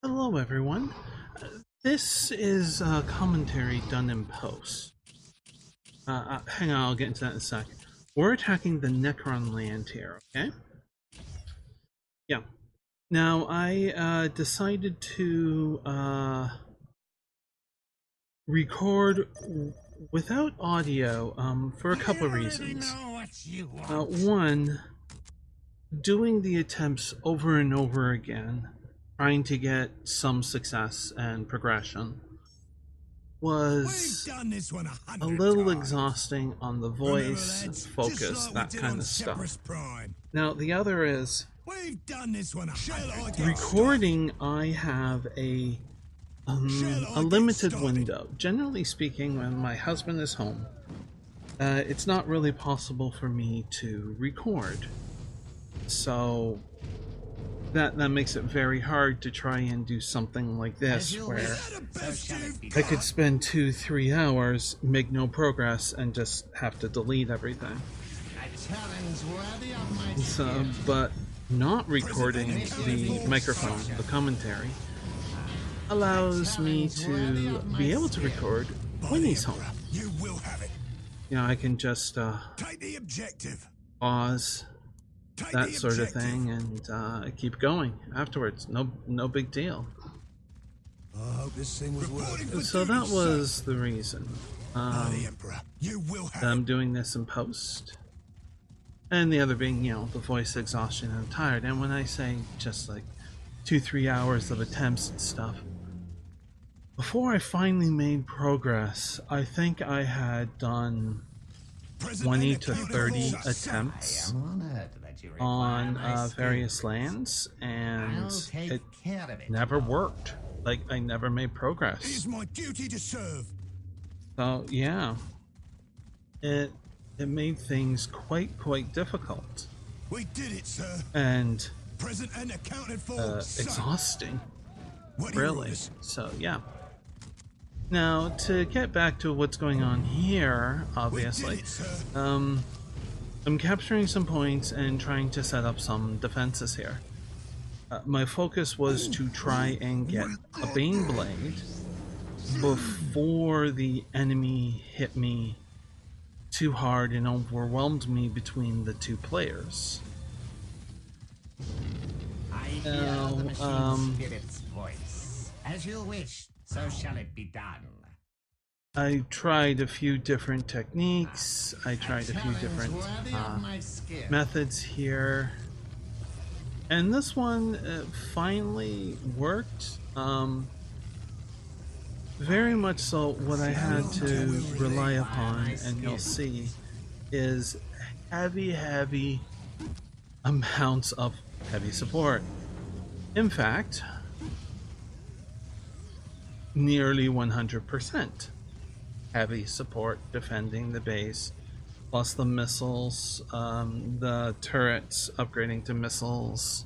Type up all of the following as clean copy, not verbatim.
Hello, everyone. This is a commentary done in post. Hang on, I'll get into that in a sec. We're attacking the Necron land here, okay? Yeah. Now, I decided to record without audio for a couple of reasons. One, doing the attempts over and over again, trying to get some success and progression, was a little exhausting on the voice, focus, that kind of stuff. Now, the other is recording. I have a limited window. Generally speaking, when my husband is home, it's not really possible for me to record. So that makes it very hard to try and do something like this where I could spend 2-3 hours, make no progress, and just have to delete everything. So, but not recording the microphone, the commentary, allows me to be able to record when he's home. You know, I can just pause, that sort of thing, and keep going afterwards. No big deal. So that was the reason that I'm doing this in post. And the other being, you know, the voice exhaustion. I'm tired. And when I say just like 2-3 hours of attempts and stuff, before I finally made progress, I think I had done 20 to 30 attempts on various lands, and it never worked. Like, I never made progress. It is my duty to serve. So yeah, it made things quite difficult. We did it, sir. And present and accounted for, exhausting, really. So yeah. Now, to get back to what's going on here, obviously, I'm capturing some points and trying to set up some defenses here. My focus was to try and get a Bane Blade before the enemy hit me too hard and overwhelmed me between the two players. Now, as you wish, so shall it be done. I tried a few different techniques. I tried a few different methods here. And this one finally worked. Very much so. What I had to rely upon, and you'll see, is heavy amounts of heavy support. In fact, nearly 100% heavy support defending the base, plus the missiles, the turrets upgrading to missiles.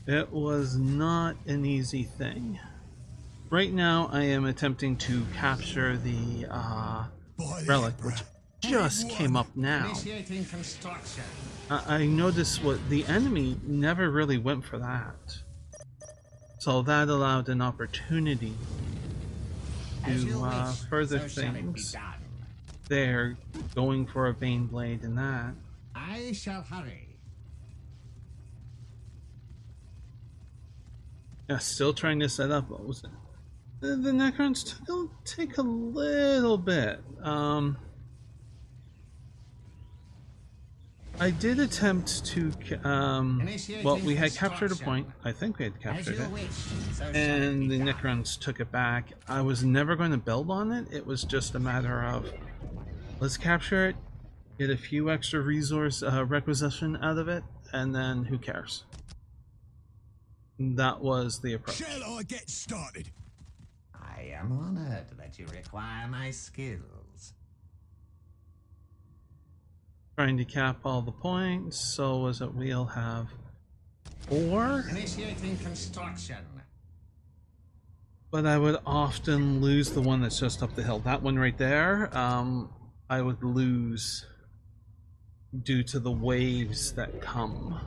It was not an easy thing. Right now I am attempting to capture the relic, which just came up now. I noticed what the enemy never really went for that. So that allowed an opportunity to further things. They're going for a Bane Blade and that. I shall hurry. Yeah, still trying to set up. What was it? The Necrons take a little bit. I did attempt to, well, we had captured a point. I think we had captured it. And the Necrons took it back. I was never going to build on it. It was just a matter of, let's capture it, get a few extra resource requisition out of it, and then who cares? That was the approach. Shall I get started? I am honored that you require my skills. Trying to cap all the points, so as it we'll have 4. Initiating construction. But I would often lose the one that's just up the hill. That one right there, I would lose due to the waves that come.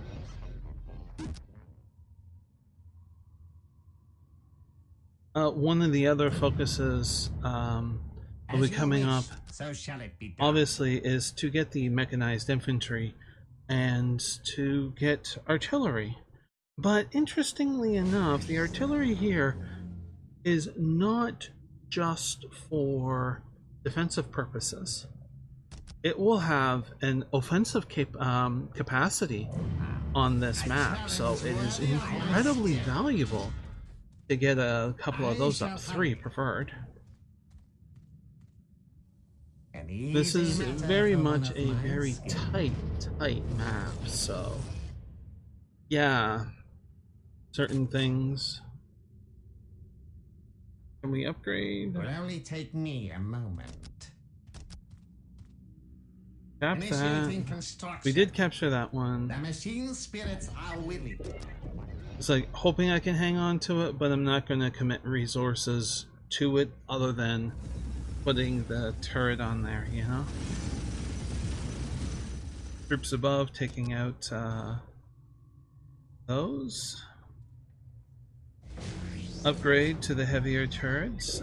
One of the other focuses will be coming up, so shall it be done. obviously, is to get the mechanized infantry and to get artillery. But interestingly enough, the artillery here is not just for defensive purposes. It will have an offensive capacity on this map, so it is incredibly valuable to get a couple of those up, 3 preferred. This is very much a very tight map, so yeah, certain things. Can we upgrade? It will only take me a moment. Tap that. We did capture that one. The machine spirits are willing. It's like hoping I can hang on to it, but I'm not going to commit resources to it other than putting the turret on there, you know? Troops above taking out those. Upgrade to the heavier turrets,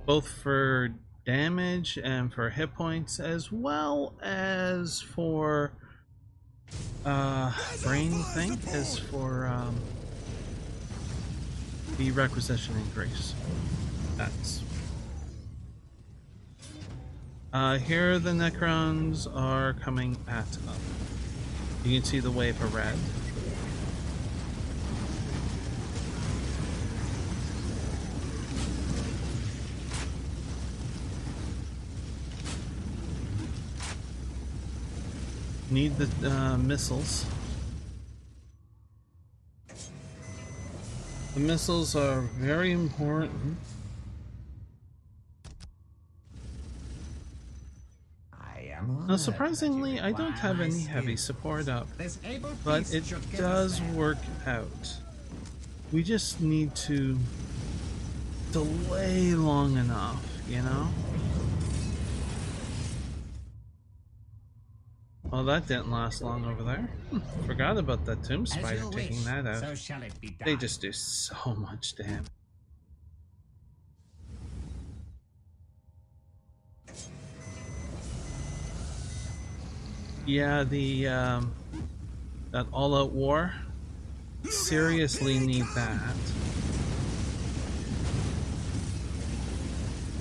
both for damage and for hit points, as well as for brain thing, as for the requisition increase. That's here the Necrons are coming at us. You can see the wave of red. Need the missiles. The missiles are very important. Now, surprisingly, I don't have any heavy support up, but it does work out. We just need to delay long enough, you know? Well, that didn't last long over there. Forgot about that tomb spider taking that out. They just do so much damage. Yeah, the that all-out war, seriously need that.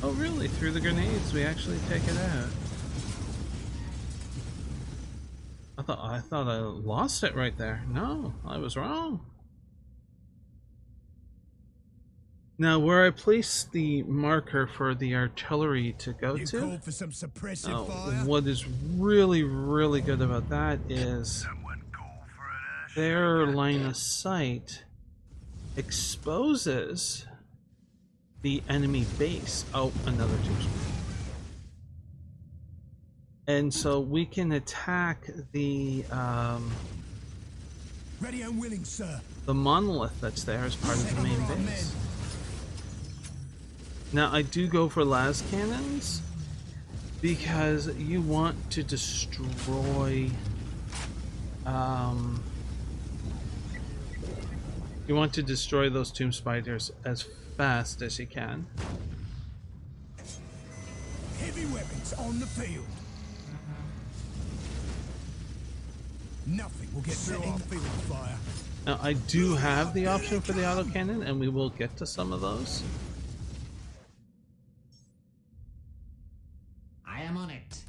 Oh really? Through the grenades we actually take it out. I thought I lost it right there. No, I was wrong. Now, where I placed the marker for the artillery to go to, for some suppressive fire? What is really, really good about that is their line of sight exposes the enemy base. Oh, another two. And so we can attack the ready and willing, sir. The monolith that's there as part of the main base. Now I do go for las cannons because you want to destroy those tomb spiders as fast as you can. Heavy weapons on the field. Nothing will get through our field fire. Now I do have the option for the autocannon, and we will get to some of those. I am on it.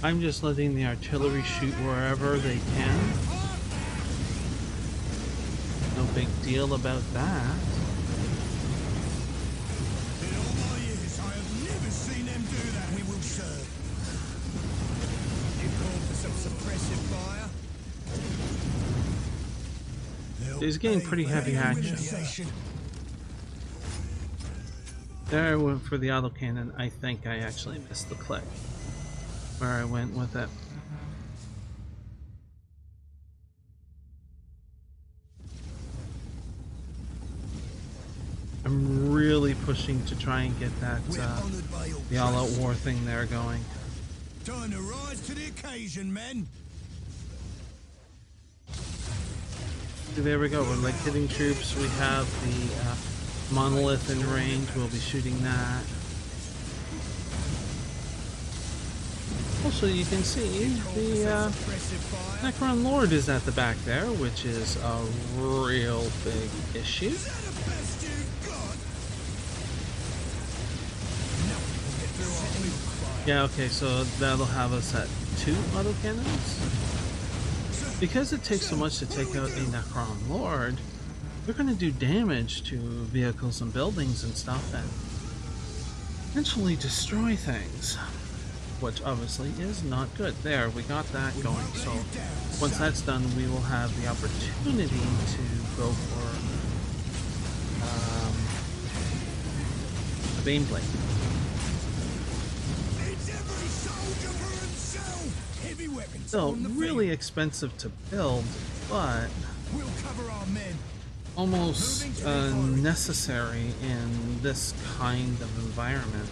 I'm just letting the artillery shoot wherever they can. No big deal about that. In all my years, I have never seen them do that. We will serve. You called for some suppressive fire? He's getting pretty heavy action. There I went for the autocannon. I think I actually missed the click where I went with it. I'm really pushing to try and get that We're honored by your the all-out trust. war thing there going. Time to rise to the occasion, men. So there we go. We're like hitting troops. We have the monolith in range. We'll be shooting that. Also, you can see the Suppressive fire. Necron Lord is at the back there, which is a real big issue. Is that the best you've got? No, we'll get through our field fire. Yeah, okay, so that'll have us at 2 autocannons. Because it takes so much to take out a Necron Lord, they're going to do damage to vehicles and buildings and stuff and eventually destroy things, which obviously is not good. There, we got that going, so once that's done, we will have the opportunity to go for the Baneblade. It's every soldier for himself. Heavy weapons So, on the really field. expensive to build, but We'll cover our men. almost necessary in this kind of environment.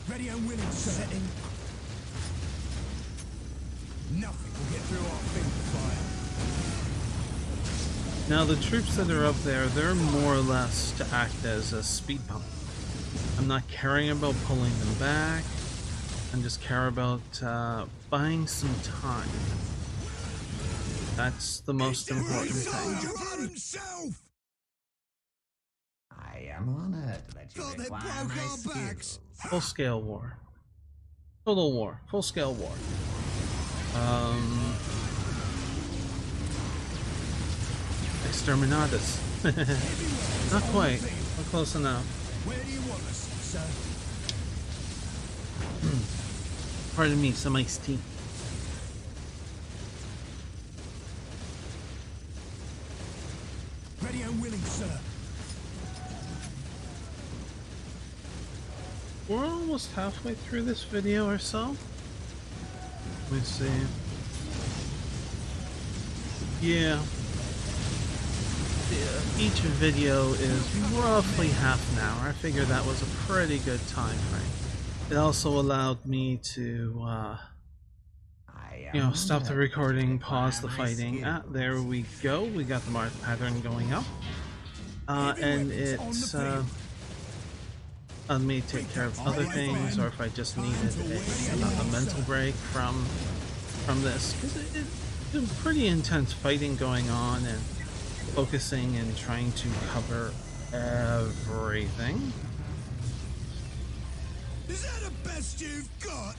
Ready and willing, sir. Setting. Nothing will get through our field fire. Now the troops that are up there, they're more or less to act as a speed bump. I'm not caring about pulling them back. I just care about buying some time. That's the most important thing. Soldier for himself. I am honored that you God, they require broke my our backs. skills. Full scale war. Total war. Full scale war. Exterminatus. Not quite. We're close enough. Where do you want us, sir? Pardon me, some iced tea. Ready and willing, sir. We're almost halfway through this video or so. Let me see. Yeah. Each video is roughly half an hour. I figured that was a pretty good time frame. It also allowed me to, stop the recording, pause the fighting. There we go. We got the mark pattern going up. And it's, let me take care of other things, or if I just needed a mental break from this, because it's been pretty intense fighting going on and focusing and trying to cover everything. Is that the best you've got?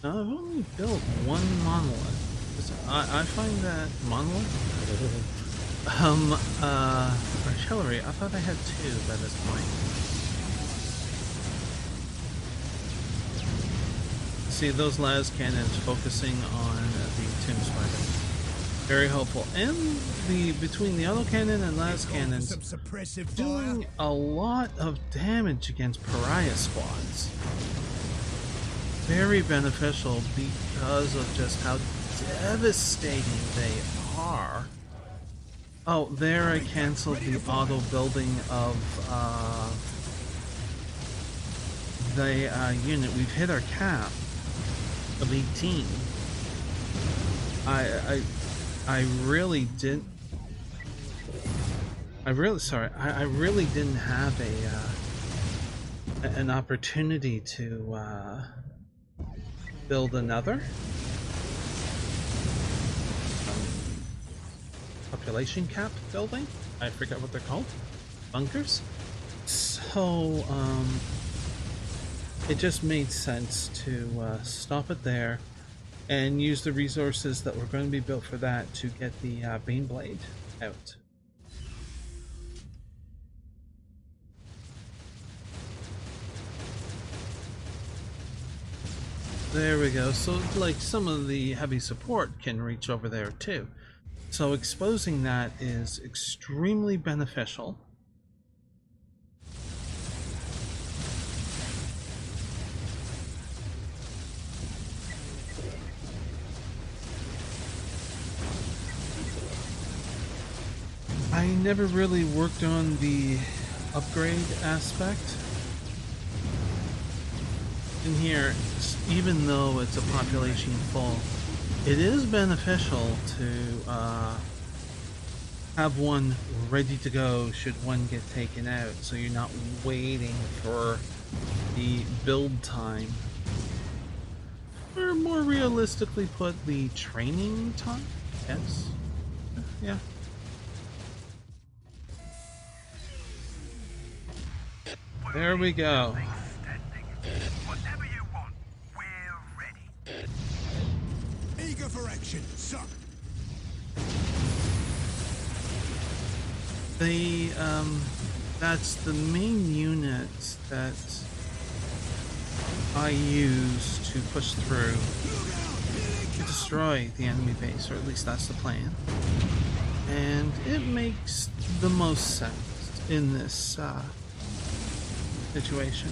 Now, I've only built one monolith. I find that monolith. Artillery. I thought I had 2 by this point. See those las cannons focusing on the tomb spider. Very helpful. And between the autocannon and las cannons, Some suppressive fire. doing a lot of damage against pariah squads. Very beneficial because of just how devastating they are. Oh, there I canceled the auto building of the unit. We've hit our cap of 18. I really didn't. I really didn't have an opportunity to build another population cap building. I forget what they're called. Bunkers. So it just made sense to stop it there and use the resources that were going to be built for that to get the Baneblade out. There we go. So like some of the heavy support can reach over there too. So exposing that is extremely beneficial. I never really worked on the upgrade aspect. In here, even though it's a population full, it is beneficial to have one ready to go should one get taken out, so you're not waiting for the build time. Or more realistically put, the training time? Yes. Yeah. There we go. Whatever you want, we're ready. Eager for action, sir. That's the main unit that I use to push through to destroy the enemy base, or at least that's the plan. And it makes the most sense in this situation.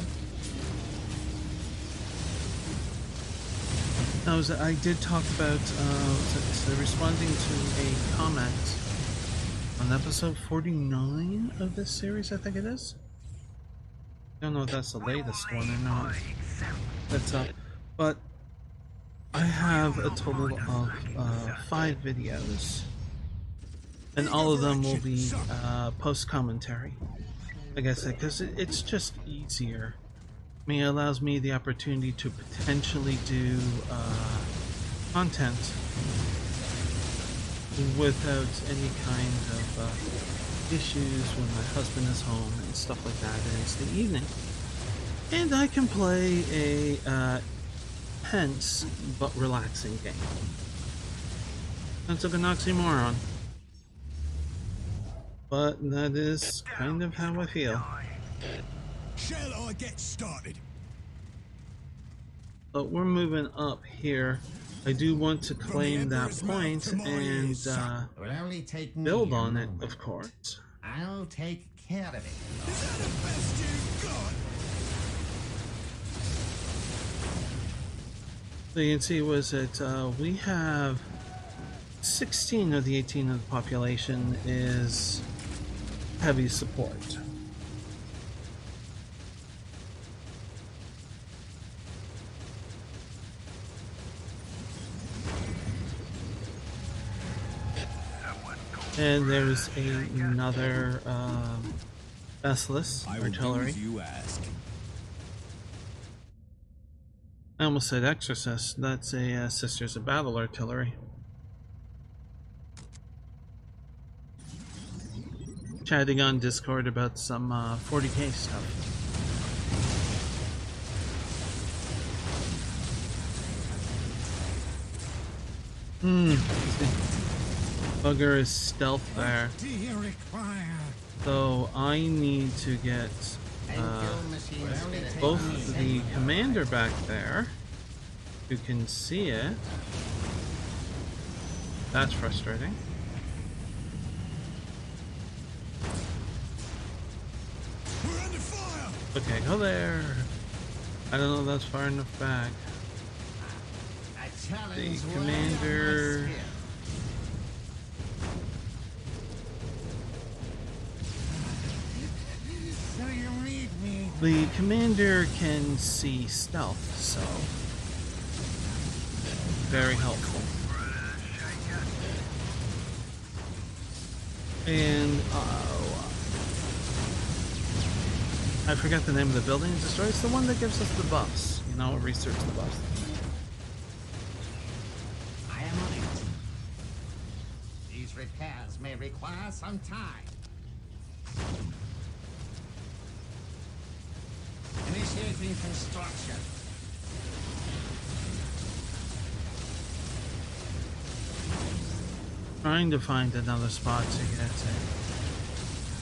Now, I did talk about responding to a comment on episode 49 of this series, I think it is. I don't know if that's the latest one or not. That's up. But I have a total of 5 videos. And all of them will be post-commentary. Like I said, because it's just easier. I mean, it allows me the opportunity to potentially do content without any kind of issues when my husband is home and stuff like that, and it's the evening. And I can play a tense but relaxing game. That's a good oxymoron. But that is kind of how I feel. Shall I get started? But we're moving up here. I do want to claim that point and build on it, of course. I'll take care of it. Is that the best you've got? So you can see, was it, we have 16 of the 18 of the population is heavy support. And there's another Basilisk artillery. I almost said Exorcist. That's a Sisters of Battle artillery. Chatting on Discord about some 40k stuff. Bugger is stealth there. So I need to get both the commander back there, who can see it. That's frustrating. We're under fire. Okay, go there. I don't know if that's far enough back. The commander. The commander can see stealth, so very helpful. And I forgot the name of the building it destroys. It's the one that gives us the buffs. You know, research the buffs. I am on it. These repairs may require some time. Initiating construction. Trying to find another spot to get a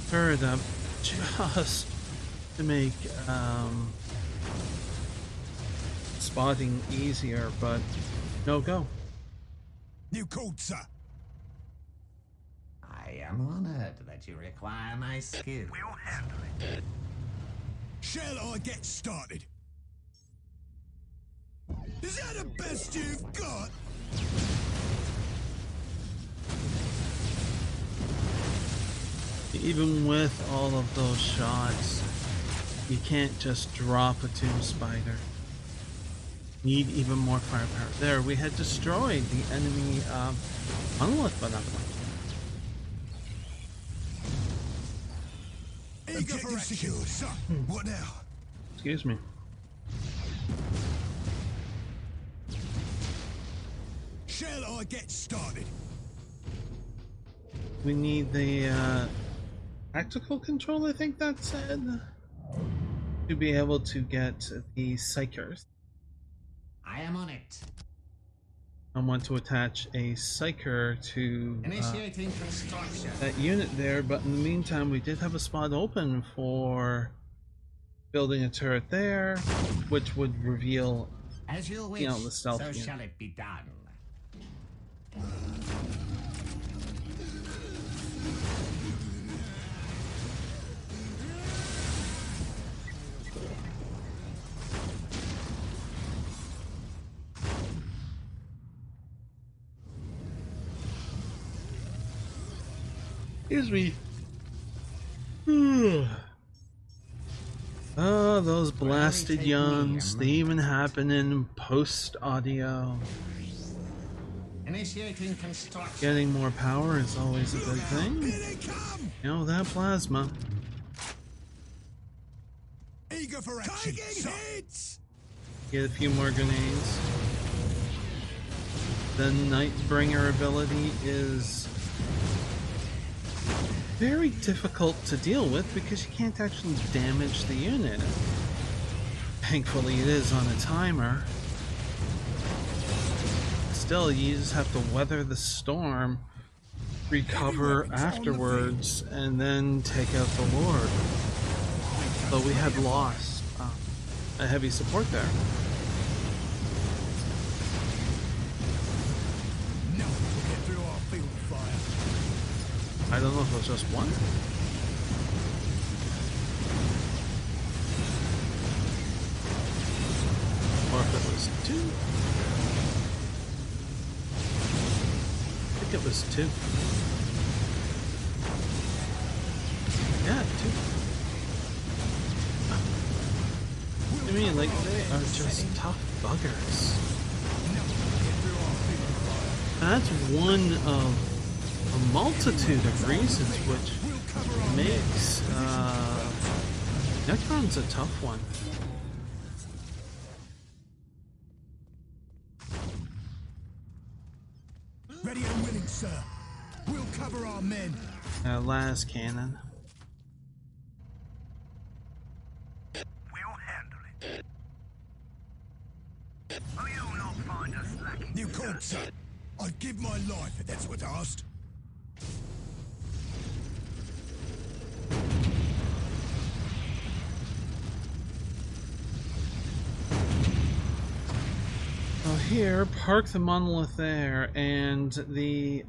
turret up, just to make spotting easier, but no go. You called, sir. I am honored that you require my skill. We'll handle it. Shall I get started? Is that the best you've got? even with all of those shots, you can't just drop a tomb spider. Need even more firepower. There, we had destroyed the enemy monolith by that point. Objective secured. So, what now? Excuse me. Shall I get started? We need the tactical control, I think that said, to be able to get the psychers. I am on it. I want to attach a psyker to Initiating construction. that unit there, but in the meantime we did have a spot open for building a turret there, which would reveal, As you wish, the stealth so unit. shall it be done. Excuse me. Oh, those blasted yawns. They even happen in post audio. Initiating construction. Getting more power is always a good thing. Here they come! You know, that plasma. Eager for action. Taking hits! Get a few more grenades. The Nightbringer ability is very difficult to deal with because you can't actually damage the unit. Thankfully it is on a timer. Still, you just have to weather the storm, recover afterwards, and then take out the Lord. So we had lost a heavy support there. No, we'll get through our field fire. I don't know if it was just one. Or if it was two. I think it was two. Yeah, two. I mean, like, they are just tough buggers. And that's one of a multitude of reasons which makes Necron's a tough one. Ready and willing, sir. We'll cover our men. Last cannon. We'll handle it. Will you not find us lacking? You called, sir. I'd give my life if that's what's asked. Well, here, park the monolith there, and the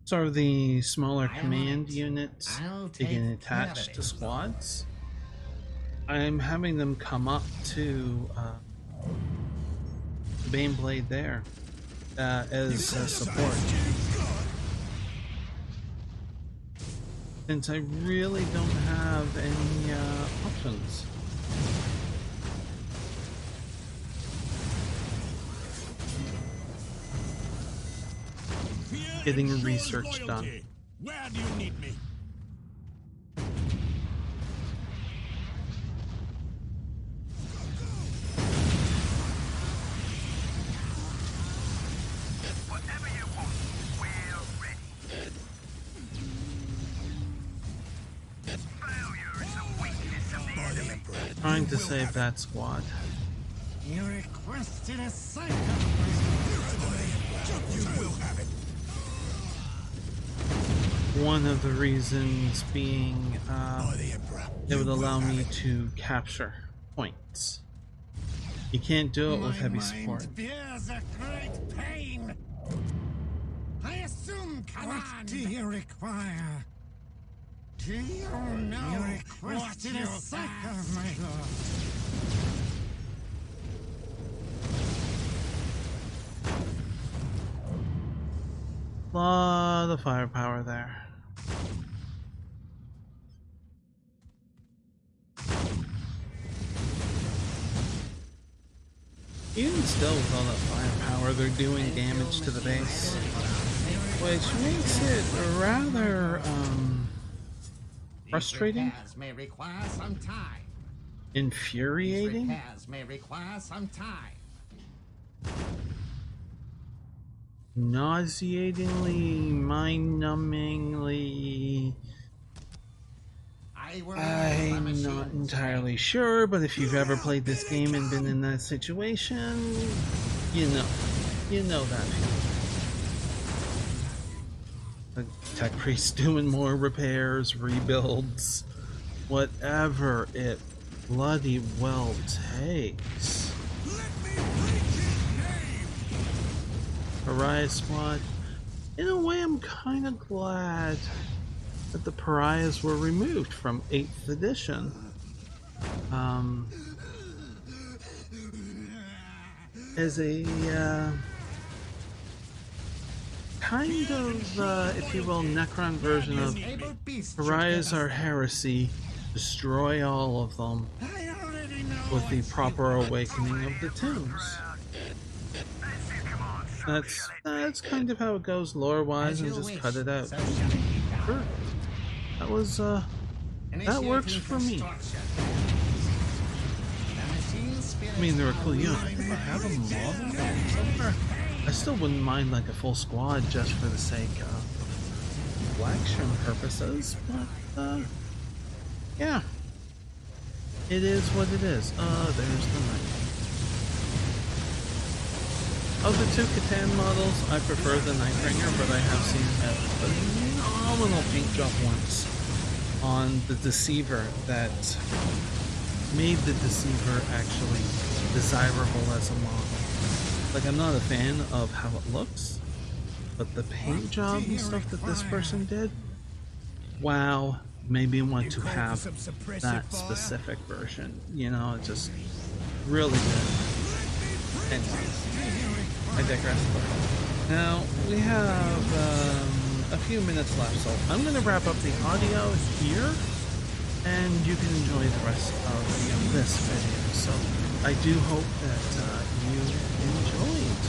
sort of the smaller command units begin attached to squads. I'm having them come up to the Baneblade there as support. Since I really don't have any options. Getting research done. Where do you need me? Whatever you want, we're ready. Failure is a weakness of the enemy. Trying to save that squad. You requested a cycle. You will have it. One of the reasons being By the Emperor. it would allow me to capture points. You can't do it with heavy support. Bears a great pain. I assume command. What do you require? Do you know you requested a cycle, my lord? Lot of firepower there. Even still, with all that firepower, they're doing damage to the base, which makes it rather frustrating, Repairs may require some time. infuriating. Repairs may require some time. Nauseatingly, mind-numbingly. I'm not entirely sure, but if you've ever played this game and been in that situation, you know that feeling. The tech priest doing more repairs, rebuilds, whatever it bloody well takes. Pariah squad. In a way, I'm kind of glad that the pariahs were removed from 8th edition. As a kind of, if you will, Necron version of pariahs are heresy, destroy all of them with the proper awakening of the tombs. That's kind of how it goes lore-wise, and just cut it out. Sure. That was, that works for me. I mean, they're a cool unit. I think I have a model somewhere. I still wouldn't mind like a full squad just for the sake of collection purposes, but, yeah. It is what it is. There's the knight. Of the two Catan models, I prefer the Nightbringer, but I have seen a phenomenal paint job once on the Deceiver that made the Deceiver actually desirable as a model. Like, I'm not a fan of how it looks, but the paint job and stuff that this person did, wow, made me want to have that specific version. You know, it just really good. Anyways, I digress. Now, we have a few minutes left, so I'm going to wrap up the audio here, and you can enjoy the rest of this video. So, I do hope that you enjoyed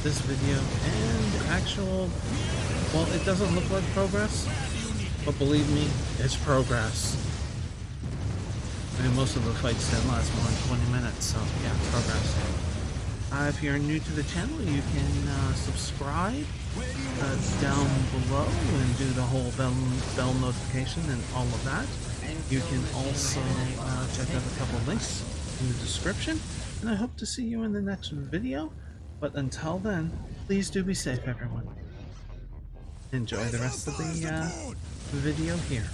this video and actual, well, it doesn't look like progress, but believe me, it's progress. I mean, most of the fights didn't last more than 20 minutes, so yeah, progress. If you're new to the channel, you can subscribe down below and do the whole bell notification and all of that. You can also check out a couple of links in the description, and I hope to see you in the next video. But until then, please do be safe, everyone. Enjoy the rest of the video here.